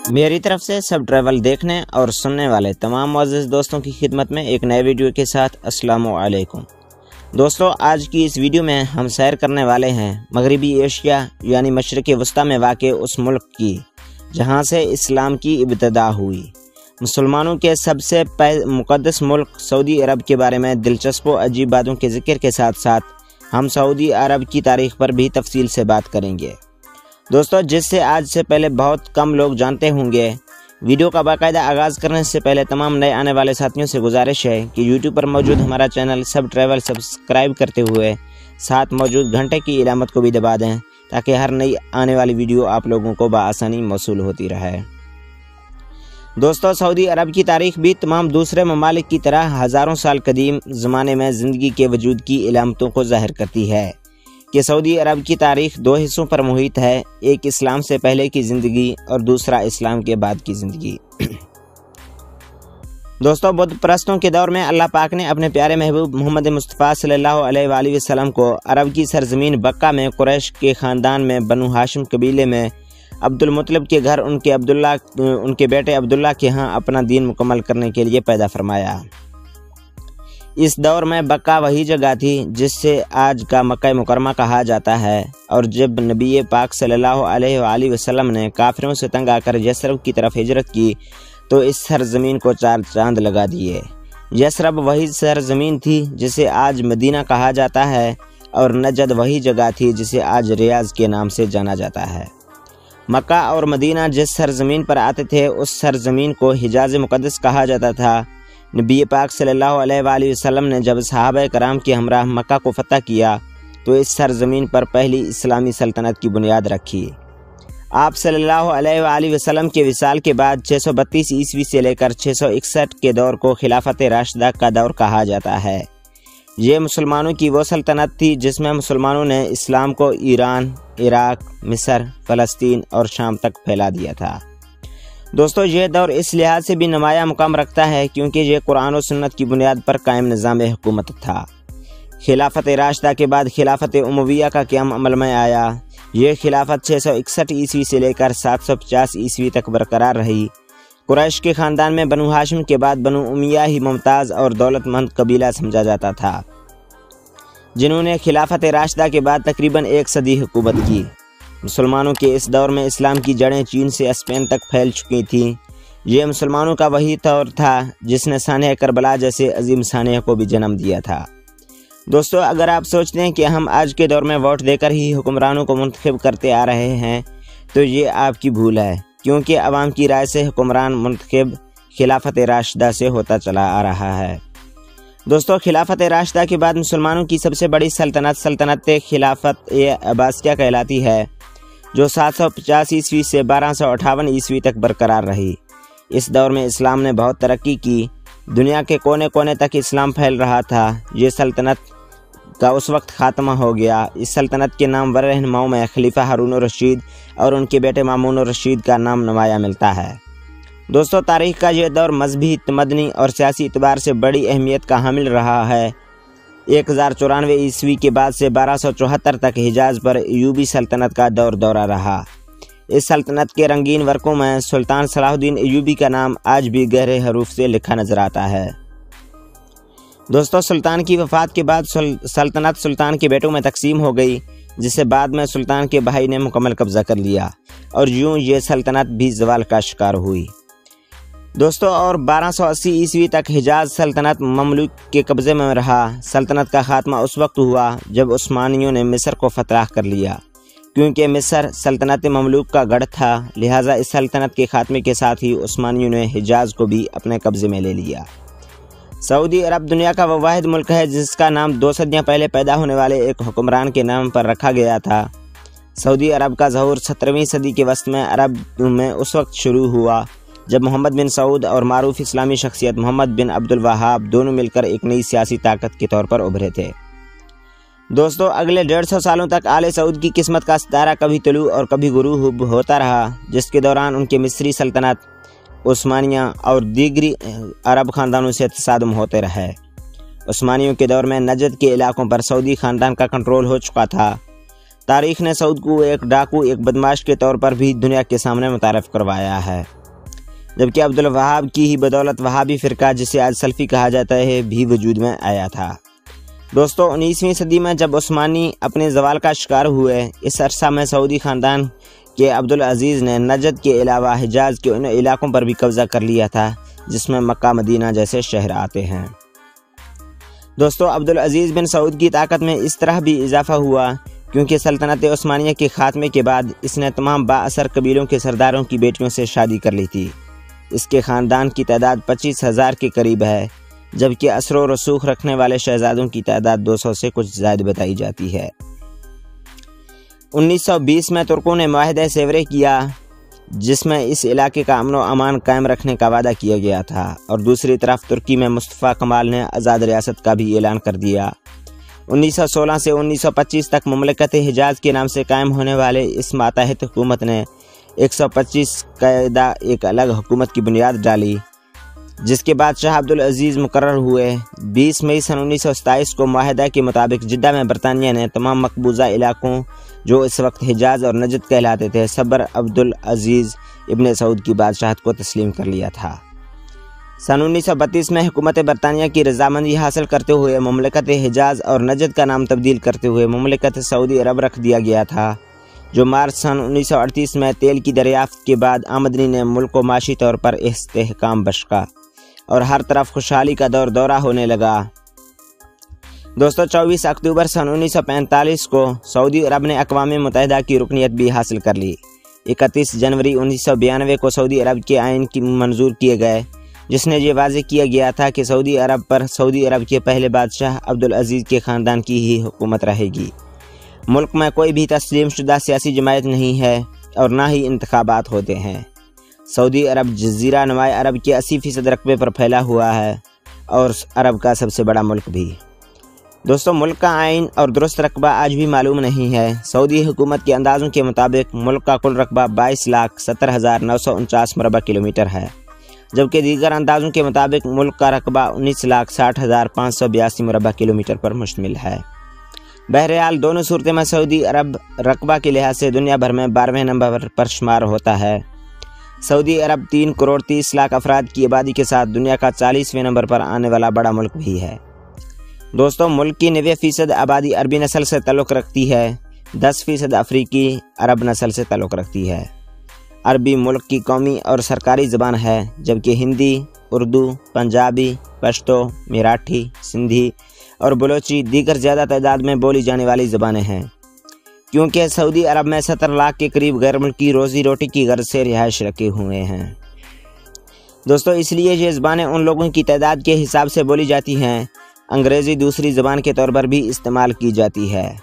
میری طرف سے سب ٹریول دیکھنے اور سننے والے تمام معزز دوستوں کی خدمت میں ایک نئے ویڈیو کے ساتھ السلام علیکم دوستوں۔ آج کی اس ویڈیو میں ہم سیر کرنے والے ہیں مغربی ایشیا یعنی مشرق وسطیٰ میں واقع اس ملک کی جہاں سے اسلام کی ابتدا ہوئی۔ مسلمانوں کے سب سے مقدس ملک سعودی عرب کے بارے میں دلچسپ و عجیب باتوں کے ذکر کے ساتھ ساتھ ہم سعودی عرب کی تاریخ پر بھی تفصیل سے بات کریں گے دوستوں، جس سے آج سے پہلے بہت کم لوگ جانتے ہوں گے۔ ویڈیو کا باقاعدہ آغاز کرنے سے پہلے تمام نئے آنے والے ساتھیوں سے گزارش ہے کہ یوٹیوب پر موجود ہمارا چینل سب ٹریول سبسکرائب کرتے ہوئے ساتھ موجود گھنٹے کی علامت کو بھی دبا دیں تاکہ ہر نئی آنے والی ویڈیو آپ لوگوں کو بآسانی موصول ہوتی رہے۔ دوستوں، سعودی عرب کی تاریخ بھی تمام دوسرے ممالک کی طرح ہزاروں سال قدیم زمانے میں زندگی کے وجود کی علامتوں کو ظاہر کرتی ہے کہ سعودی عرب کی تاریخ دو حصوں پر محیط ہے، ایک اسلام سے پہلے کی زندگی اور دوسرا اسلام کے بعد کی زندگی۔ دوستوں، بدھ پرستوں کے دور میں اللہ پاک نے اپنے پیارے محبوب محمد مصطفیٰ صلی اللہ علیہ وآلہ وسلم کو عرب کی سرزمین بکہ میں قریش کے خاندان میں بنو ہاشم قبیلے میں عبد المطلب کے گھر ان کے بیٹے عبداللہ کے ہاں اپنا دین مکمل کرنے کے لیے پیدا فرمایا۔ اس دور میں بکہ وہی جگہ تھی جس سے آج کا مکہ مکرمہ کہا جاتا ہے، اور جب نبی پاک صلی اللہ علیہ وآلہ وسلم نے کافروں سے تنگ آ کر یثرب کی طرف ہجرت کی تو اس سرزمین کو چار چاند لگا دیے۔ یثرب وہی سرزمین تھی جسے آج مدینہ کہا جاتا ہے، اور نجد وہی جگہ تھی جسے آج ریاض کے نام سے جانا جاتا ہے۔ مکہ اور مدینہ جس سرزمین پر آتے تھے اس سرزمین کو حجاز مقدس کہا جاتا تھا۔ نبی پاک صلی اللہ علیہ وآلہ وسلم نے جب صحابہ کرام کے ہمراہ مکہ کو فتح کیا تو اس سرزمین پر پہلی اسلامی سلطنت کی بنیاد رکھی۔ آپ صلی اللہ علیہ وآلہ وسلم کے وصال کے بعد 632 عیسوی سے لے کر 661 کے دور کو خلافت راشدہ کا دور کہا جاتا ہے۔ یہ مسلمانوں کی وہ سلطنت تھی جس میں مسلمانوں نے اسلام کو ایران، عراق، مصر، فلسطین اور شام تک پھیلا دیا تھا۔ دوستو، یہ دور اس لحاظ سے بھی نمایاں مقام رکھتا ہے کیونکہ یہ قرآن و سنت کی بنیاد پر قائم نظام حکومت تھا۔ خلافت راشدہ کے بعد خلافت امویہ کا قیام عمل میں آیا۔ یہ خلافت 661 عیسوی سے لے کر 750 عیسوی تک برقرار رہی۔ قریش کے خاندان میں بنو ہاشم کے بعد بنو امیہ ہی ممتاز اور دولت مند قبیلہ سمجھا جاتا تھا، جنہوں نے خلافت راشدہ کے بعد تقریباً 1 صدی حکومت کی۔ مسلمانوں کے اس دور میں اسلام کی جڑیں چین سے اسپین تک پھیل چکی تھیں۔ یہ مسلمانوں کا وہی دور تھا جس نے سانحہ کربلا جیسے عظیم سانحہ کو بھی جنم دیا تھا۔ دوستو، اگر آپ سوچتے ہیں کہ ہم آج کے دور میں ووٹ دے کر ہی حکمرانوں کو منتخب کرتے آ رہے ہیں تو یہ آپ کی بھول ہے، کیونکہ عوام کی رائے سے حکمران منتخب خلافت راشدہ سے ہوتا چلا آ رہا ہے۔ دوستو، خلافت راشدہ کے بعد مسلمانوں کی سب سے بڑی سلطنت خلافت عباسیہ کہلاتی ہے، جو 750 عیسوی سے 1258 عیسوی تک برقرار رہی۔ اس دور میں اسلام نے بہت ترقی کی، دنیا کے کونے کونے تک اسلام پھیل رہا تھا۔ یہ سلطنت کا اس وقت خاتمہ ہو گیا۔ اس سلطنت کے نامور رہنماؤں میں خلیفہ ہارون الرشید اور ان کے بیٹے مامون الرشید کا نام نمایاں ملتا ہے۔ دوستو، تاریخ کا یہ دور مذہبی، مدنی اور سیاسی اعتبار سے بڑی اہمیت کا حامل رہا ہے۔ 1094 عیسوی کے بعد سے 1274 تک حجاز پر ایوبی سلطنت کا دورہ رہا۔ اس سلطنت کے رنگین ورقوں میں سلطان صلاح الدین ایوبی کا نام آج بھی گہرے حروف سے لکھا نظر آتا ہے۔ دوستو، سلطان کی وفات کے بعد سلطنت سلطان کے بیٹوں میں تقسیم ہو گئی، جسے بعد میں سلطان کے بھائی نے مکمل قبضہ کر لیا، اور یوں یہ سلطنت بھی زوال کا شکار ہوئی۔ دوستو، اور 1280 عیسوی تک حجاز سلطنت مملوک کے قبضے میں رہا۔ سلطنت کا خاتمہ اس وقت ہوا جب عثمانیوں نے مصر کو فتح کر لیا۔ کیونکہ مصر سلطنت مملوک کا گڑھ تھا، لہٰذا اس سلطنت کے خاتمے کے ساتھ ہی عثمانیوں نے حجاز کو بھی اپنے قبضے میں لے لیا۔ سعودی عرب دنیا کا وہ واحد ملک ہے جس کا نام 2 صدیاں پہلے پیدا ہونے والے ایک حکمران کے نام پر رکھا گیا تھا۔ سعودی عرب کا ظہور 17ویں صدی کے وسط میں عرب میں اس وقت شروع ہوا جب محمد بن سعود اور معروف اسلامی شخصیت محمد بن عبد الوہاب دونوں مل کر ایک نئی سیاسی طاقت کے طور پر ابھرے تھے۔ دوستو، اگلے 150 سالوں تک آل سعود کی قسمت کا ستارہ کبھی طلوع اور کبھی غروب ہوتا رہا، جس کے دوران ان کے مصری سلطنت، عثمانیہ اور دیگری عرب خاندانوں سے تصادم ہوتے رہے۔ عثمانیوں کے دور میں نجد کے علاقوں پر سعودی خاندان کا کنٹرول ہو چکا تھا۔ تاریخ نے سعود کو ایک ڈاکو، ایک بدماش کے طور پر بھی دنیا کے سامنے متعارف کروایا ہے، جبکہ عبدالوہاب کی ہی بدولت وہابی فرقہ، جسے آج سلفی کہا جاتا ہے، بھی وجود میں آیا تھا۔ دوستو 19ویں صدی میں جب عثمانی اپنے زوال کا شکار ہوئے، اس عرصہ میں سعودی خاندان کہ عبدالعزیز نے نجد کے علاوہ حجاز کے ان علاقوں پر بھی قبضہ کر لیا تھا جس میں مکہ مدینہ جیسے شہر آتے ہیں۔ دوستو عبدالعزیز بن سعود کی طاقت میں اس طرح بھی اضافہ ہوا کیونکہ سلطنت عثمانیہ کے خاتمے کے بعد اس نے تمام با اثر قبیلوں کے سرداروں کی بیٹیوں سے شادی کر لی تھی۔ اس کے خاندان کی تعداد 25,000 کے قریب ہے، جبکہ اثر و رسوخ رکھنے والے شہزادوں کی تعداد 200 سے کچھ زائد بتائی جاتی ہے۔ 1920 میں ترکوں نے معاہدہ سیورے کیا جس میں اس علاقے کا امن و امان قائم رکھنے کا وعدہ کیا گیا تھا، اور دوسری طرف ترکی میں مصطفیٰ کمال نے آزاد ریاست کا بھی اعلان کر دیا۔ 1916 سے 1925 تک مملکت حجاز کے نام سے قائم ہونے والے اس ماتحت حکومت نے 125 قاعدہ ایک الگ حکومت کی بنیاد ڈالی، جس کے بعد شاہ عبدالعزیز مقرر ہوئے۔ 20 مئی سن 1927 کو معاہدہ کے مطابق جدہ میں برطانیہ نے تمام مقبوضہ علاقوں جو اس وقت حجاز اور نجد کہلاتے تھے، صبر عبدالعزیز ابن سعود کی بادشاہت کو تسلیم کر لیا تھا۔ سن 1932 میں حکومت برطانیہ کی رضامندی حاصل کرتے ہوئے مملکت حجاز اور نجد کا نام تبدیل کرتے ہوئے مملکت سعودی عرب رکھ دیا گیا تھا، جو مارچ سن 1938 میں تیل کی دریافت کے بعد آمدنی نے ملک کو معاشی طور پر استحکام بخشا اور ہر طرف خوشحالی کا دورہ ہونے لگا۔ دوستو 24 اکتوبر سن 1945 کو سعودی عرب نے اقوام متحدہ کی رکنیت بھی حاصل کر لی۔ 31 جنوری 1992 کو سعودی عرب کے آئین کی منظور کیے گئے، جس نے یہ واضح کیا گیا تھا کہ سعودی عرب کے پہلے بادشاہ عبدالعزیز کے خاندان کی ہی حکومت رہے گی۔ ملک میں کوئی بھی تسلیم شدہ سیاسی جماعت نہیں ہے اور نہ ہی انتخابات ہوتے ہیں۔ سعودی عرب جزیرہ نمائے عرب کے 80% رقبے پر پھیلا ہوا ہے اور عرب کا سب سے بڑا ملک بھی۔ دوستو ملک کا آئین اور درست رقبہ آج بھی معلوم نہیں ہے۔ سعودی حکومت کے اندازوں کے مطابق ملک کا کل رقبہ 22,70,949 مربع کلومیٹر ہے، جبکہ دیگر اندازوں کے مطابق ملک کا رقبہ 19,60,582 مربع کلومیٹر پر مشتمل ہے۔ بہرحال دونوں صورتیں میں سعودی عرب رقبہ کے لحاظ سے دنیا بھر میں 12ویں نمبر پر شمار ہوتا ہے۔ سعودی عرب 3 کروڑ 30 لاکھ افراد کی آبادی کے ساتھ دنیا کا 40ویں نمبر پر آنے والا بڑا ملک بھی ہے۔ دوستو ملک کی 90% آبادی عربی نسل سے تعلق رکھتی ہے، 10% افریقی عرب نسل سے تعلق رکھتی ہے۔ عربی ملک کی قومی اور سرکاری زبان ہے، جبکہ ہندی، اردو، پنجابی، پشتو، مراٹھی، سندھی اور بلوچی دیگر زیادہ تعداد میں بولی جانے والی زبانیں ہیں، کیونکہ سعودی عرب میں 70 لاکھ کے قریب غیر ملکی روزی روٹی کی غرض سے رہائش رکھے ہوئے ہیں۔ دوستو اس لیے یہ زبانیں ان لوگوں کی تعداد کے حساب سے بولی جاتی ہیں۔ انگریزی دوسری زبان کے طور پر بھی استعمال کی جاتی ہے۔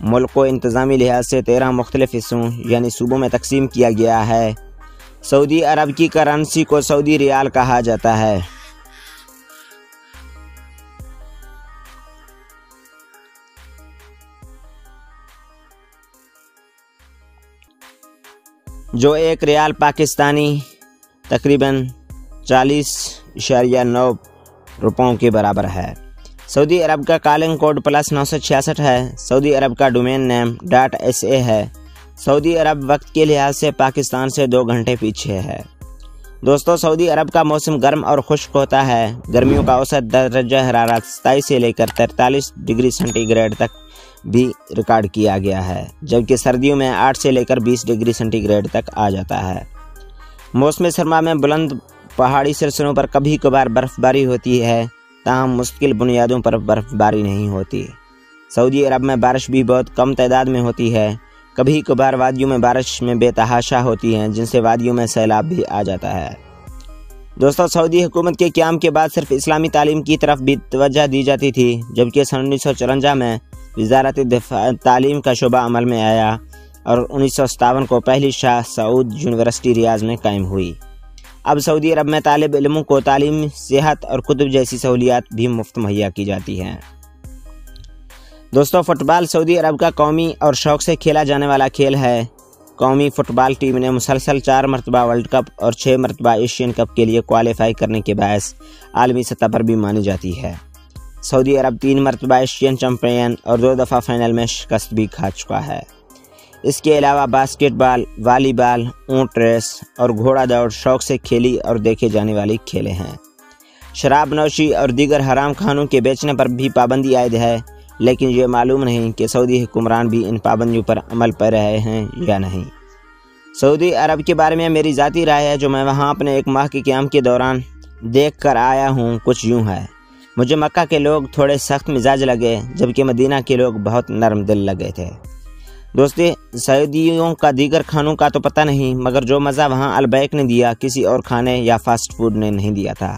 ملک کو انتظامی لحاظ سے 13 مختلف حصوں یعنی صوبوں میں تقسیم کیا گیا ہے۔ سعودی عرب کی کرنسی کو سعودی ریال کہا جاتا ہے۔ جو ایک ریال پاکستانی تقریباً 40.9 روپوں کے برابر ہے۔ سعودی عرب کا کالنگ کوڈ +966 ہے۔ سعودی عرب کا ڈومین نیم .sa ہے۔ سعودی عرب وقت کے لحاظ سے پاکستان سے 2 گھنٹے پیچھے ہے۔ دوستو سعودی عرب کا موسم گرم اور خشک ہوتا ہے۔ گرمیوں کا اوسط درجہ حرارت 27 سے لے کر 43 ڈگری سینٹی گریڈ تک بھی ریکارڈ کیا گیا ہے، جبکہ سردیوں میں 8 سے لے کر 20 ڈگری سینٹی گریڈ تک آ جاتا ہے۔ موسم سرما میں بلند پہاڑی سلسلوں پر کبھی کبھار برف باری ہوتی ہے، تاہم مستقل بنیادوں پر برف باری نہیں ہوتی۔ سعودی عرب میں بارش بھی بہت کم تعداد میں ہوتی ہے۔ کبھی کبھار وادیوں میں بارش میں بے تحاشا ہوتی ہیں، جن سے وادیوں میں سیلاب بھی آ جاتا ہے۔ دوستو سعودی حکومت کے قیام کے بعد صرف اسلامی تعلیم کی طرف بھی توجہ دی جاتی تھی، جبکہ سن 1954 میں وزارت تعلیم کا شعبہ عمل میں آیا اور 1957 کو پہلی شاہ سعود یونیورسٹی ریاض میں قائم ہوئی۔ اب سعودی عرب میں طالب علموں کو تعلیم، صحت اور کتب جیسی سہولیات بھی مفت مہیا کی جاتی ہیں۔ دوستو فٹ بال سعودی عرب کا قومی اور شوق سے کھیلا جانے والا کھیل ہے۔ قومی فٹ بال ٹیم نے مسلسل 4 مرتبہ ورلڈ کپ اور 6 مرتبہ ایشین کپ کے لیے کوالیفائی کرنے کے باعث عالمی سطح پر بھی مانی جاتی ہے۔ سعودی عرب 3 مرتبہ ایشین چیمپئن اور 2 دفعہ فائنل میں شکست بھی کھا چکا ہے۔ اس کے علاوہ باسکٹ بال، والی بال، اونٹ ریس اور گھوڑا دوڑ شوق سے کھیلی اور دیکھے جانے والی کھیلیں ہیں۔ شراب نوشی اور دیگر حرام کھانوں کے بیچنے پر بھی پابندی عائد ہے، لیکن یہ معلوم نہیں کہ سعودی حکمران بھی ان پابندیوں پر عمل کر رہے ہیں یا نہیں۔ سعودی عرب کے بارے میں میری ذاتی رائے ہے، جو میں وہاں اپنے 1 ماہ کے قیام کے دوران دیکھ کر آیا ہوں، کچھ یوں ہے۔ مجھے مکہ کے لوگ تھوڑے سخت مزاج لگے، جبکہ مدینہ کے لوگ بہت نرم دل لگے تھے۔ دوستی، سعودیوں کا دیگر کھانوں کا تو پتہ نہیں، مگر جو مزہ وہاں البیک نے دیا کسی اور کھانے یا فاسٹ فوڈ نے نہیں دیا تھا۔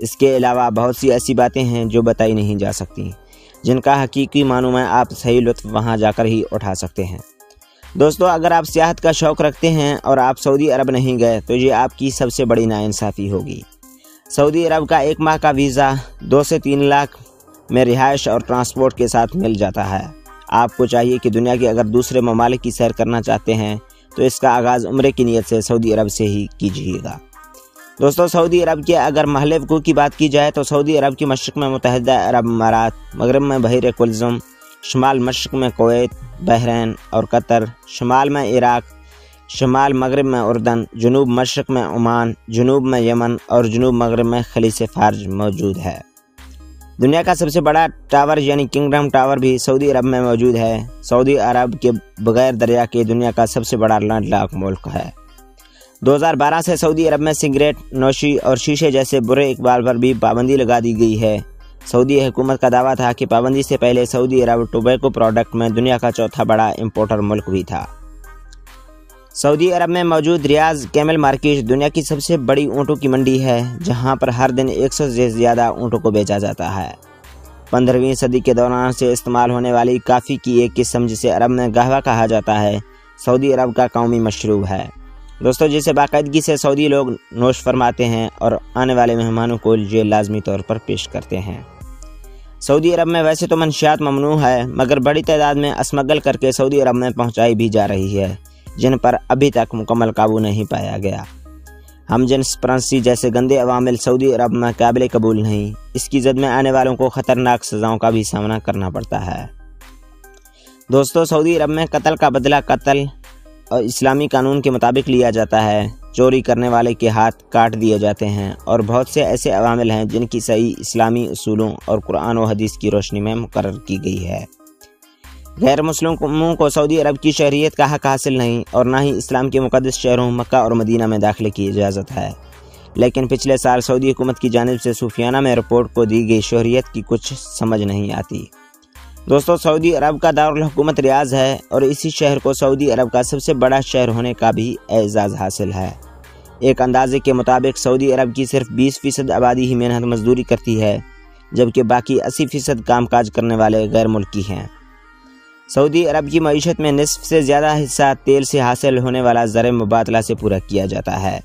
اس کے علاوہ بہت سی ایسی باتیں ہیں جو بتائی نہیں جا سکتی، جن کا حقیقی معنی میں آپ صحیح لطف وہاں جا کر ہی اٹھا سکتے ہیں۔ دوستو، اگر آپ سیاحت کا شوق رکھتے ہیں اور آپ سعودی عرب نہیں گئے تو یہ آپ کی سب سے بڑی ناانصافی ہوگی۔ سعودی عرب کا 1 ماہ کا ویزا 2 سے 3 لاکھ میں رہائش اور ٹرانسپورٹ کے ساتھ مل جاتا ہے۔ آپ کو چاہیے کہ دنیا کے اگر دوسرے ممالک کی سیر کرنا چاہتے ہیں تو اس کا آغاز عمرے کی نیت سے سعودی عرب سے ہی کیجیے گا۔ دوستو، سعودی عرب کے اگر محل وقوع کی بات کی جائے تو سعودی عرب کی مشرق میں متحدہ عرب امارات، مغرب میں بحیرہ کلزم، شمال مشرق میں کویت، بحرین اور قطر، شمال میں عراق، شمال مغرب میں اردن، جنوب مشرق میں عمان، جنوب میں یمن اور جنوب مغرب میں خلیج فارس موجود ہے۔ دنیا کا سب سے بڑا ٹاور یعنی کنگڈم ٹاور بھی سعودی عرب میں موجود ہے۔ سعودی عرب کے بغیر دریا کے دنیا کا سب سے بڑا لینڈ لاک ملک ہے۔ 2012 سے سعودی عرب میں سگریٹ نوشی اور شیشے جیسے برے اقبال پر بھی پابندی لگا دی گئی ہے۔ سعودی حکومت کا دعویٰ تھا کہ پابندی سے پہلے سعودی عرب ٹوبیکو پروڈکٹ میں دنیا کا 4تھا بڑا امپورٹر ملک بھی تھا۔ سعودی عرب میں موجود ریاض کیمل مارکیٹ دنیا کی سب سے بڑی اونٹوں کی منڈی ہے، جہاں پر ہر دن 100 سے زیادہ اونٹوں کو بیچا جاتا ہے۔ 15ویں صدی کے دوران سے استعمال ہونے والی کافی کی ایک قسم، جسے عرب میں قہوہ کہا جاتا ہے، سعودی عرب کا قومی مشروب ہے۔ دوستو، جسے باقاعدگی سے سعودی لوگ نوش فرماتے ہیں اور آنے والے مہمانوں کو یہ لازمی طور پر پیش کرتے ہیں۔ سعودی عرب میں ویسے تو منشیات ممنوع ہے، مگر بڑی تعداد میں اسمگل کر کے سعودی عرب میں پہنچائی بھی جا رہی ہے، جن پر ابھی تک مکمل قابو نہیں پایا گیا۔ ہم جنس پرستی جیسے گندے عوامل سعودی عرب میں قابل قبول نہیں۔ اس کی زد میں آنے والوں کو خطرناک سزاؤں کا بھی سامنا کرنا پڑتا ہے۔ دوستو، سعودی عرب میں قتل کا بدلہ قتل اور اسلامی قانون کے مطابق لیا جاتا ہے۔ چوری کرنے والے کے ہاتھ کاٹ دیے جاتے ہیں، اور بہت سے ایسے عوامل ہیں جن کی صحیح اسلامی اصولوں اور قرآن و حدیث کی روشنی میں مقرر کی گئی ہے۔ غیر مسلموں کو سعودی عرب کی شہریت کا حق حاصل نہیں، اور نہ ہی اسلام کے مقدس شہروں مکہ اور مدینہ میں داخلے کی اجازت ہے۔ لیکن پچھلے سال سعودی حکومت کی جانب سے صوفیانہ میں رپورٹ کو دی گئی شہریت کی کچھ سمجھ نہیں آتی۔ دوستو، سعودی عرب کا دارالحکومت ریاض ہے، اور اسی شہر کو سعودی عرب کا سب سے بڑا شہر ہونے کا بھی اعزاز حاصل ہے۔ ایک اندازے کے مطابق سعودی عرب کی صرف 20% آبادی ہی محنت مزدوری کرتی ہے، جبکہ باقی 80% کام کاج کرنے والے غیر ملکی ہیں۔ سعودی عرب کی معیشت میں نصف سے زیادہ حصہ تیل سے حاصل ہونے والا زر مبادلہ سے پورا کیا جاتا ہے۔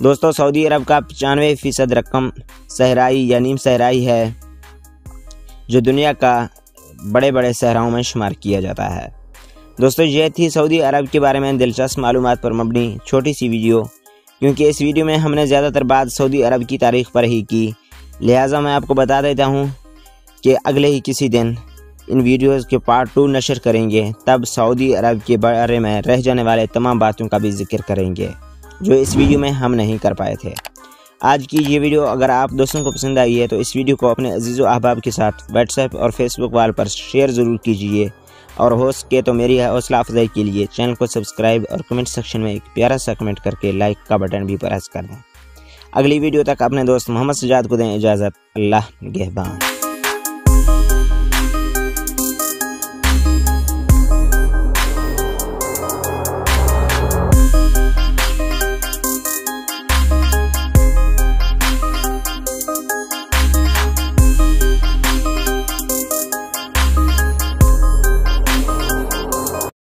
دوستو، سعودی عرب کا 95% رقم صحرائی یا نیم صحرائی ہے، جو دنیا کا بڑے بڑے صحراؤں میں شمار کیا جاتا ہے۔ دوستو، یہ تھی سعودی عرب کے بارے میں دلچسپ معلومات پر مبنی چھوٹی سی ویڈیو۔ کیونکہ اس ویڈیو میں ہم نے زیادہ تر بات سعودی عرب کی تاریخ پر ہی کی، لہٰذا میں آپ کو بتا دیتا ہوں کہ اگلے ہی کسی دن ان ویڈیوز کے پارٹ 2 نشر کریں گے، تب سعودی عرب کے بارے میں رہ جانے والے تمام باتوں کا بھی ذکر کریں گے جو اس ویڈیو میں ہم نہیں کر پائے تھے۔ آج کی یہ ویڈیو اگر آپ دوستوں کو پسند آئی ہے تو اس ویڈیو کو اپنے عزیز و احباب کے ساتھ واٹس ایپ اور فیس بک وال پر شیئر ضرور کیجیے، اور ہو سکے تو میری حوصلہ افزائی کے لیے چینل کو سبسکرائب اور کمنٹ سیکشن میں ایک پیارا سا کمنٹ کر کے لائک کا بٹن بھی پریس کر دیں۔ اگلی ویڈیو تک اپنے دوست محمد سجاد کو دیں اجازت۔ اللہ نگہبان۔